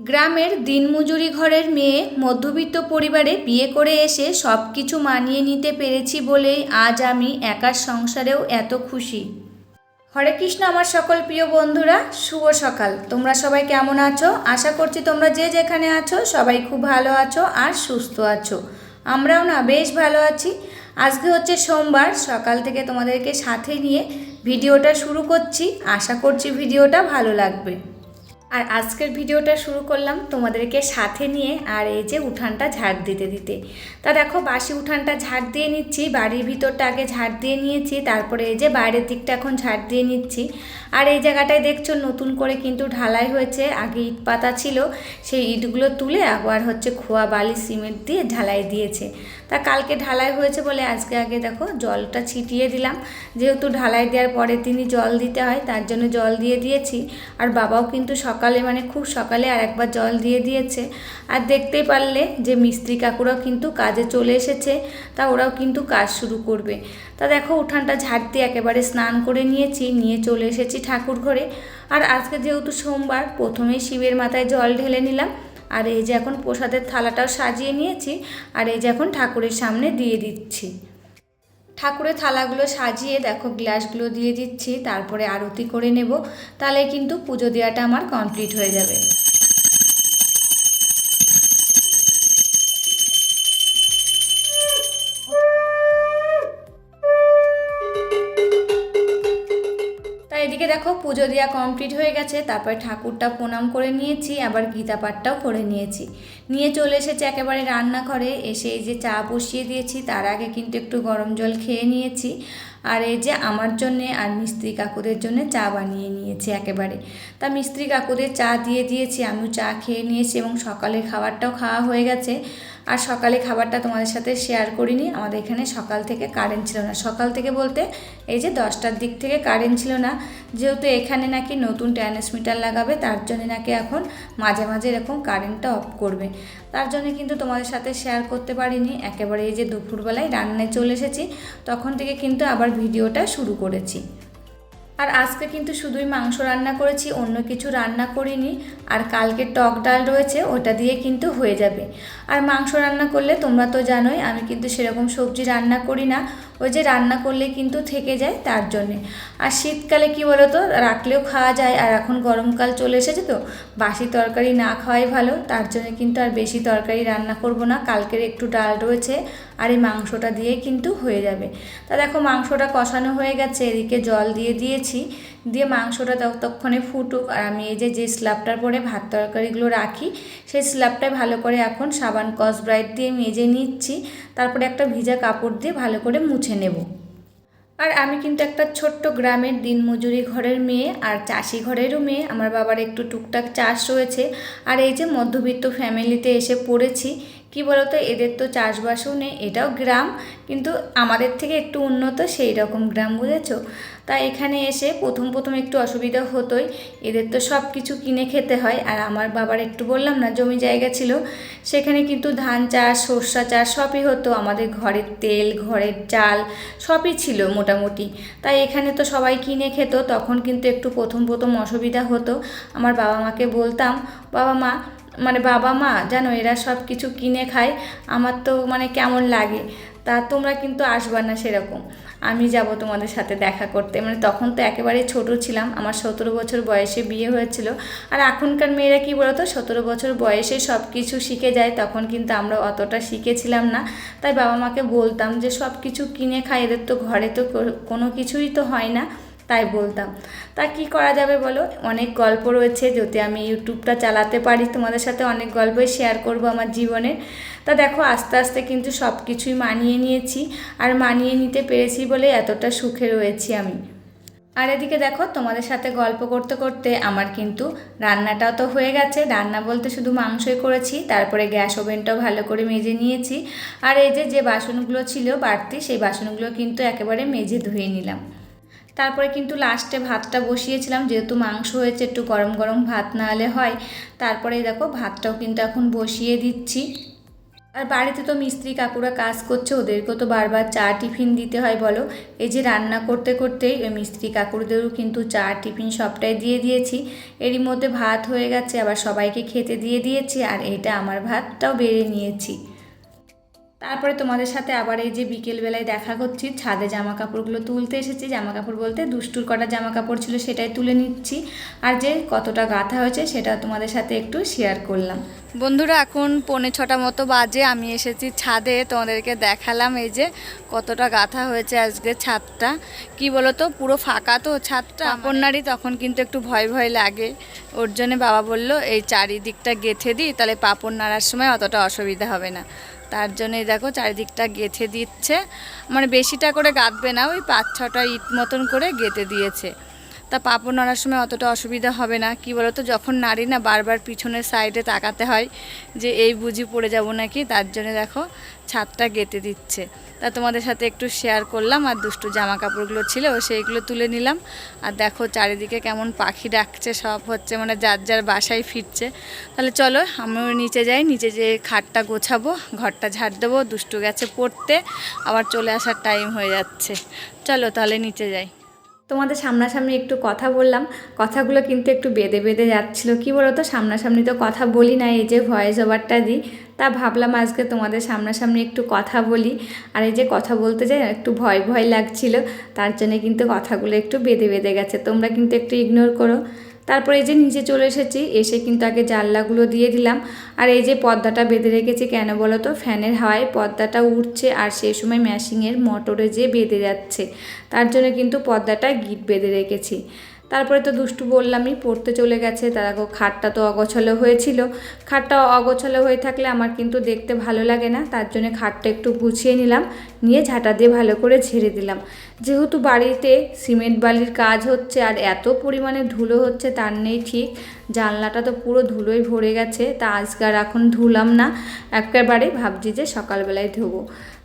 গ্রামের দিনমজুরি ঘরের মেয়ে মধ্যবিত্ত পরিবারে বিয়ে করে এসে সব কিছু মানিয়ে নিতে পেরেছি বলেই আজ আমি একার সংসারেও এত খুশি। হরে কৃষ্ণ আমার সকল প্রিয় বন্ধুরা, শুভ সকাল। তোমরা সবাই কেমন আছো? আশা করছি তোমরা যে যেখানে আছো সবাই খুব ভালো আছো আর সুস্থ আছো। আমরাও না বেশ ভালো আছি। আজকে হচ্ছে সোমবার, সকাল থেকে তোমাদেরকে সাথে নিয়ে ভিডিওটা শুরু করছি। আশা করছি ভিডিওটা ভালো লাগবে। আর আজকের ভিডিওটা শুরু করলাম তোমাদেরকে সাথে নিয়ে, আর এই যে উঠানটা ঝাড় দিতে দিতে। তা দেখো বাসি উঠানটা ঝাড় দিয়ে নিচ্ছি, বাড়ির ভিতরটা আগে ঝাড় দিয়ে নিয়েছি, তারপরে এই যে বাইরের দিকটা এখন ঝাড় দিয়ে নিচ্ছি। আর এই জায়গাটায় দেখছো নতুন করে কিন্তু ঢালাই হয়েছে, আগে ইট পাতা ছিল, সেই ইটগুলো তুলে আবার হচ্ছে খোয়া বালি সিমেন্ট দিয়ে ঢালাই দিয়েছে। তা কালকে ঢালাই হয়েছে বলে আজকে আগে দেখো জলটা ছিটিয়ে দিলাম, যেহেতু ঢালাই দেওয়ার পরের দিনই জল দিতে হয় তার জন্য জল দিয়ে দিয়েছি। আর বাবাও কিন্তু সকালে খুব সকালে আর একবার জল দিয়ে দিয়েছে। আর দেখতেই পারলে যে মিস্ত্রি কাকুরাও কিন্তু কাজে চলে এসেছে, তা ওরাও কিন্তু কাজ শুরু করবে। তা দেখো উঠানটা ঝাড় দিয়ে একেবারে স্নান করে নিয়েছি, নিয়ে চলে এসেছি ঠাকুর ঘরে। আর আজকে যেহেতু সোমবার, প্রথমেই শিবের মাথায় জল ঢেলে নিলাম। আর এই যে এখন প্রসাদের থালাটাও সাজিয়ে নিয়েছি, আর এই যে এখন ঠাকুরের সামনে দিয়ে দিচ্ছি। ঠাকুরের থালাগুলো সাজিয়ে দেখো গ্লাসগুলো দিয়ে দিচ্ছি, তারপরে আরতি করে নেব, তাহলে কিন্তু পুজো দেওয়াটা আমার কমপ্লিট হয়ে যাবে। এদিকে দেখো পুজো দেওয়া কমপ্লিট হয়ে গেছে, তারপরে ঠাকুরটা প্রণাম করে নিয়েছি, আবার গীতা পাঠটাও করে নিয়েছি। নিয়ে চলে এসেছি একেবারে রান্নাঘরে। এসে এই যে চা বসিয়ে দিয়েছি, তার আগে কিন্তু একটু গরম জল খেয়ে নিয়েছি। আর এই যে আমার জন্যে আর মিস্ত্রি কাকুদের জন্য চা বানিয়ে নিয়েছি একেবারে। তা মিস্ত্রি কাকুদের চা দিয়ে দিয়েছি, আমিও চা খেয়ে নিয়েছি এবং সকালের খাবারটাও খাওয়া হয়ে গেছে। আর সকালে খাবারটা তোমাদের সাথে শেয়ার করিনি, আমাদের এখানে সকাল থেকে কারেন্ট ছিল না। সকাল থেকে বলতে এই যে 10টার দিক থেকে কারেন্ট ছিল না, যেহেতু এখানে নাকি নতুন ট্রান্সমিটার লাগাবে, তার জন্য নাকি এখন মাঝে মাঝে এরকম কারেন্টটা অফ করবে। তার জন্য কিন্তু তোমাদের সাথে শেয়ার করতে পারিনি। একেবারে এই যে দুপুরবেলায় রান্নায় চলে এসেছি, তখন থেকে কিন্তু আবার ভিডিওটা শুরু করেছি। আর আজকে কিন্তু শুধুই মাংস রান্না করেছি, অন্য কিছু রান্না করিনি। আর কালকে টক ডাল রয়েছে, ওটা দিয়ে কিন্তু হয়ে যাবে। আর মাংস রান্না করলে তোমরা তো জানোই আমি কিন্তু সেরকম সবজি রান্না করি না, ওই যে রান্না করলে কিন্তু থেকে যায় তার জন্যে। আর শীতকালে কি বলো তো, রাখলেও খাওয়া যায়, আর এখন গরমকাল চলে এসেছে তো বাসি তরকারি না খাওয়াই ভালো। তার জন্য কিন্তু আর বেশি তরকারি রান্না করব না, কালকের একটু ডাল রয়েছে আর এই মাংসটা দিয়ে কিন্তু হয়ে যাবে। তা দেখো মাংসটা কষানো হয়ে গেছে, এদিকে জল দিয়ে দিয়েছি, দিয়ে মাংসটা ততক্ষণে ফুটুক। আর আমি এই যে স্ল্যাবটার পরে ভাত তরকারিগুলো রাখি, সেই স্ল্যাবটায় ভালো করে এখন সাবান স্কচ ব্রাইট দিয়ে মেজে নিচ্ছি, তারপরে একটা ভিজা কাপড় দিয়ে ভালো করে মুছে নেব। আর আমি কিন্তু একটা ছোট্ট গ্রামের দিনমজুরি ঘরের মেয়ে আর চাষি ঘরেরও মেয়ে। আমার বাবার একটু টুকটাক চাষ রয়েছে, আর এই যে মধ্যবিত্ত ফ্যামিলিতে এসে পড়েছি। কি বলতো, এদের তো চাষবাসও নেই, এটাও গ্রাম কিন্তু আমাদের থেকে একটু উন্নত সেই রকম গ্রাম, বুঝেছো? তাই এখানে এসে প্রথম একটু অসুবিধা হতোই, এদের তো সব কিছু কিনে খেতে হয়। আর আমার বাবার একটু বললাম না জমি জায়গা ছিল, সেখানে কিন্তু ধান চাষ সর্ষা চাষ সবই হতো, আমাদের ঘরের তেল ঘরের চাল সবই ছিল মোটামুটি। তাই এখানে তো সবাই কিনে খেত, তখন কিন্তু একটু প্রথম অসুবিধা হতো। আমার বাবা মাকে বলতাম, বাবা মা জানো এরা সব কিছু কিনে খায়, আমার তো কেমন লাগে। তা তোমরা কিন্তু আসবা না সেরকম, আমি যাব তোমাদের সাথে দেখা করতে। তখন তো একেবারে ছোট ছিলাম, আমার 17 বছর বয়সে বিয়ে হয়েছিল। আর এখনকার মেয়েরা কি বলতো, 17 বছর বয়সে সব কিছু শিখে যায়, তখন কিন্তু আমরা অতটা শিখেছিলাম না। তাই বাবা মাকে বলতাম যে সব কিছু কিনে খায়, এদের তো ঘরে তো কোনো কিছুই তো হয় না, তাই বলতাম। তা কি করা যাবে বলো, অনেক গল্প রয়েছে, যদি আমি ইউটিউবটা চালাতে পারি তোমাদের সাথে অনেক গল্পই শেয়ার করব আমার জীবনের। তা দেখো আস্তে আস্তে কিন্তু সব কিছুই মানিয়ে নিয়েছি, আর মানিয়ে নিতে পেরেছি বলে এতটা সুখে রয়েছি আমি। আর এদিকে দেখো তোমাদের সাথে গল্প করতে করতে আমার কিন্তু রান্নাটাও তো হয়ে গেছে। রান্না বলতে শুধু মাংসই করেছি, তারপরে গ্যাস ওভেনটাও ভালো করে মেজে নিয়েছি। আর এই যে বাসনগুলো ছিল বাড়তি, সেই বাসনগুলো কিন্তু একেবারে মেজে ধুয়ে নিলাম। তারপরে কিন্তু লাস্টে ভাতটা বসিয়েছিলাম, যেহেতু মাংস হয়েছে একটু গরম গরম ভাত না হলে হয়। তারপরে দেখো ভাতটাও কিন্তু এখন বসিয়ে দিচ্ছি। আর বাড়িতে তো মিস্ত্রি কাকুরা কাজ করছে, ওদেরকেও তো বারবার চা টিফিন দিতে হয় বলো। এই যে রান্না করতে করতেই ওই মিস্ত্রি কাকুরদেরও কিন্তু চা টিফিন সবটাই দিয়ে দিয়েছি। এরই মধ্যে ভাত হয়ে গেছে, আবার সবাইকে খেতে দিয়ে দিয়েছি, আর এইটা আমার ভাতটাও বেড়ে নিয়েছি। তারপরে তোমাদের সাথে আবার এই যে বিকেলবেলায় দেখা করছি, ছাদে জামা কাপড়গুলো তুলতে এসেছি। জামা কাপড় বলতে দুষ্টুর কটা জামা কাপড় ছিল সেটাই তুলে নিচ্ছি, আর যে কতটা গাঁথা হয়েছে সেটা তোমাদের সাথে একটু শেয়ার করলাম। বন্ধুরা এখন 5:45 মতো বাজে, আমি এসেছি ছাদে, তোমাদেরকে দেখালাম এই যে কতটা গাঁথা হয়েছে আজকে ছাদটা। কি বলো তো, পুরো ফাঁকা তো ছাদটা, পাপড় তখন কিন্তু একটু ভয় ভয় লাগে। ওর জন্য বাবা বলল এই চারিদিকটা গেঁথে দিই, তাহলে পাপড় নাড়ার সময় অতটা অসুবিধা হবে না। তার জন্যই দেখো চারিদিকটা গেঁথে দিচ্ছে, মানে বেশিটা করে গাঁথবে না, ওই 5-6টা ইট মতন করে গেঁথে দিয়েছে। তা পাপড় নাড়ার সময় অতটা অসুবিধা হবে না। কি বলো তো, যখন নাড়ি না বারবার পিছনের সাইডে তাকাতে হয় যে এই বুঝি পড়ে যাব নাকি, তার জন্য দেখো ছাদটা গেঁথে দিচ্ছে। তা তোমাদের সাথে একটু শেয়ার করলাম, আর দুষ্টু জামা কাপড়গুলো ছিল সেইগুলো তুলে নিলাম। আর দেখো চারিদিকে কেমন পাখি ডাকছে, সব হচ্ছে মানে যার যার বাসায় ফিরছে। তাহলে চলো আমিও নিচে যাই, নিচে যেয়ে খাটটা গোছাবো, ঘরটা ঝাড় দেবো। দুষ্টু গেছে পড়তে, আবার চলে আসার টাইম হয়ে যাচ্ছে। চলো তাহলে নিচে যাই। তোমাদের সামনাসামনি একটু কথা বললাম, কথাগুলো কিন্তু একটু বেঁধে বেঁধে যাচ্ছিলো। কি বলো তো, সামনাসামনি তো কথা বলি না, এই যে ভয়েস ওভারটা দিই। তা ভাবলাম আজকে তোমাদের সামনাসামনি একটু কথা বলি। আর এই যে কথা বলতে যাই একটু ভয় ভয় লাগছিল, তার জন্য কিন্তু কথাগুলো একটু বেঁধে বেঁধে গেছে, তোমরা কিন্তু একটু ইগনোর করো। তারপরে এই যে নিচে চলে এসেছি, এসে কিন্তু আগে জানলাগুলো দিয়ে দিলাম। আর এই যে পর্দাটা বেঁধে রেখেছি কেন বলো তো, ফ্যানের হাওয়ায় পর্দাটা উঠছে, আর সেই সময় ম্যাশিংয়ের মোটরে যে বেঁধে যাচ্ছে, তার জন্য কিন্তু পর্দাটা গিট বেঁধে রেখেছি। তারপরে তো দুষ্টু বললামই পড়তে চলে গেছে। তারা খাটটা তো অগোছালো হয়েছিল, খাটটা অগোছালো হয়ে থাকলে আমার কিন্তু দেখতে ভালো লাগে না, তার জন্য খাটটা একটু গুছিয়ে নিলাম, নিয়ে ঝাঁটা দিয়ে ভালো করে ঝেড়ে দিলাম। যেহেতু বাড়িতে সিমেন্ট বালির কাজ হচ্ছে আর এত পরিমাণে ধুলো হচ্ছে তার নেই ঠিক, জানলাটা তো পুরো ধুলোয় ভরে গেছে। তা আজকে আর এখন ধুলাম না, একেবারে ভাবছি যে সকালবেলায় ধোবো।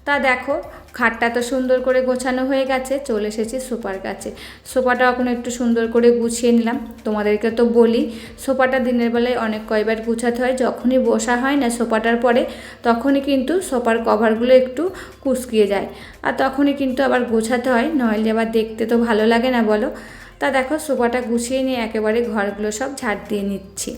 তা দেখো খাটটা তো সুন্দর করে গোছানো হয়ে গেছে, চলে এসেছি সোফার কাছে। সোফাটা এখন একটু সুন্দর করে গুছিয়ে নিলাম। তোমাদেরকে তো বলি সোফাটা দিনের বেলায় অনেক কয়বার গুছাতে হয়, যখনই বসা হয় না সোফাটার পরে তখনই কিন্তু সোফার কভারগুলো একটু কুঁচকিয়ে যায়, আর তখনই কিন্তু আবার গোছাতে হয়, নইলে আবার দেখতে তো ভালো লাগে না বলো। তা দেখো সোফাটা গুছিয়ে নিয়ে একেবারে ঘরগুলো সব ঝাড় দিয়ে নিচ্ছি।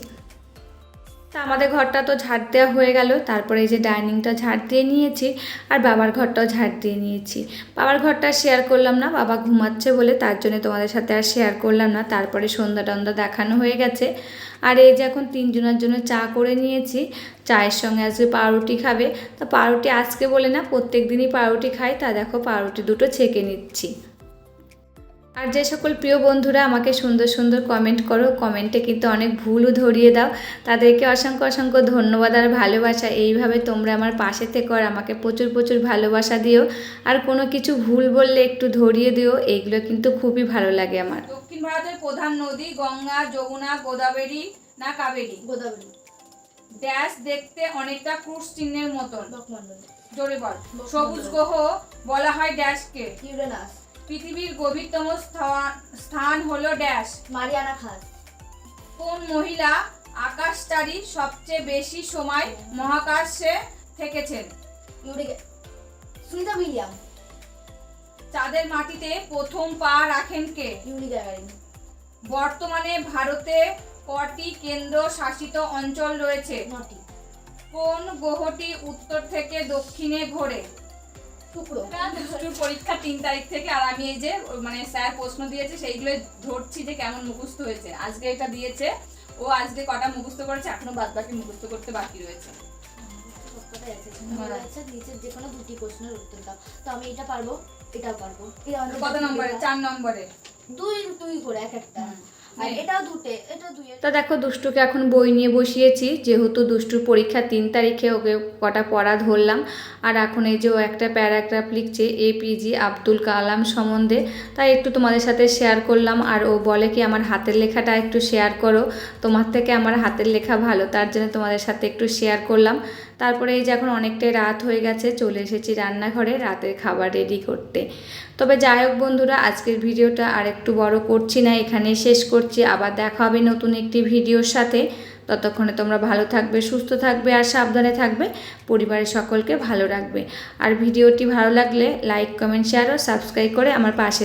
তা আমাদের ঘরটা তো ঝাড় দেওয়া হয়ে গেল, তারপরে এই যে ডাইনিংটা ঝাড় দিয়ে নিয়েছি, আর বাবার ঘরটাও ঝাড় দিয়ে নিয়েছি। বাবার ঘরটা শেয়ার করলাম না, বাবা ঘুমাচ্ছে বলে, তার জন্য তোমাদের সাথে আর শেয়ার করলাম না। তারপরে সন্ধ্যা টন্ধা দেখানো হয়ে গেছে, আর এই যে এখন 3 জনের জন্য চা করে নিয়েছি। চায়ের সঙ্গে আজকে পাউরুটি খাবে, তা পাউরুটি আজকে বলে না প্রত্যেক দিনই পাউরুটি খাই। তা দেখো পাউরুটি দুটো ছেঁকে নিচ্ছি। আর যে সকল প্রিয় বন্ধুরা আমাকে সুন্দর সুন্দর কমেন্ট করো, কমেন্টে কিন্তু অনেক ভুলও ধরিয়ে দাও, তাদেরকে অসংখ্য অসংখ্য ধন্যবাদ আর ভালোবাসা। এইভাবে তোমরা আমার পাশে থেকো আর আমাকে প্রচুর প্রচুর ভালোবাসা দিও, আর কোনো কিছু ভুল বললে একটু ধরিয়ে দিও, এইগুলো কিন্তু খুবই ভালো লাগে আমার। দক্ষিণ ভারতের প্রধান নদী গঙ্গা, যমুনা, গোদাবরী না কাবেরী? গোদাবরী। ড্যাশ দেখতে অনেকটা ক্রুশ চিহ্নের মতন। জোরে বল। সবুজ গ্রহ বলা হয় ড্যাশকে? ইউরেনাস। পৃথিবীর গভীরতম স্থান হলো ড্যাশ? মারিয়ানা খাদ। কোন মহিলা আকাশচারী সবচেয়ে বেশি সময় মহাকাশে থেকেছেন? সুনিতা উইলিয়াম। চাঁদের মাটিতে প্রথম পা রাখেন কে? Yuri Gagarin. বর্তমানে ভারতে কটি কেন্দ্র শাসিত অঞ্চল রয়েছে? 9টি। কোন গ্রহটি উত্তর থেকে দক্ষিণে ঘোরে? শুক্র। দুষ্টুর পরীক্ষা 3 তারিখ থেকে, আর আমি এই যে মানে স্যার প্রশ্ন দিয়েছে সেইগুলো ধরছি যে কেমন মুখস্থ হয়েছে। আজকে এটা দিয়েছে, ও আজকে কটা মুখস্থ করেছে, এখনো বাদ বাকি মুখস্থ করতে বাকি রয়েছে। নিচের যে কোনো 2টি প্রশ্নের উত্তর দাও। তো আমি এটা পারবো, এটাও পারবো। কত নম্বরে? 4 নম্বরে। 2 করে এক একটা। আর এটাও 2টে, এটা 2 এর। তো দেখো দুষ্টুকে এখন বই নিয়ে বসিয়েছি, যেহেতু দুষ্টুর পরীক্ষা 3 তারিখে, ওকে কটা পড়া ধরলাম। আর এখন এই যে ও একটা প্যারাগ্রাফ লিখছে এপিজে আব্দুল কালাম সম্বন্ধে, তাই একটু তোমাদের সাথে শেয়ার করলাম। আর ও বলে কি আমার হাতের লেখাটা একটু শেয়ার করো, তোমার থেকে আমার হাতের লেখা ভালো, তার জন্য তোমাদের সাথে একটু শেয়ার করলাম। তারপরে এই যে এখন অনেকটাই রাত হয়ে গেছে, চলে এসেছি রান্নাঘরে রাতের খাবার রেডি করতে। তবে যাই হোক বন্ধুরা, আজকের ভিডিওটা আর একটু বড় করছি না, এখানে শেষ করছি। আবার দেখা হবে নতুন একটি ভিডিওর সাথে। ততক্ষণে তোমরা ভালো থাকবে, সুস্থ থাকবে আর সাবধানে থাকবে, পরিবারের সকলকে ভালো রাখবে। আর ভিডিওটি ভালো লাগলে লাইক, কমেন্ট, শেয়ার ও সাবস্ক্রাইব করে আমার পাশে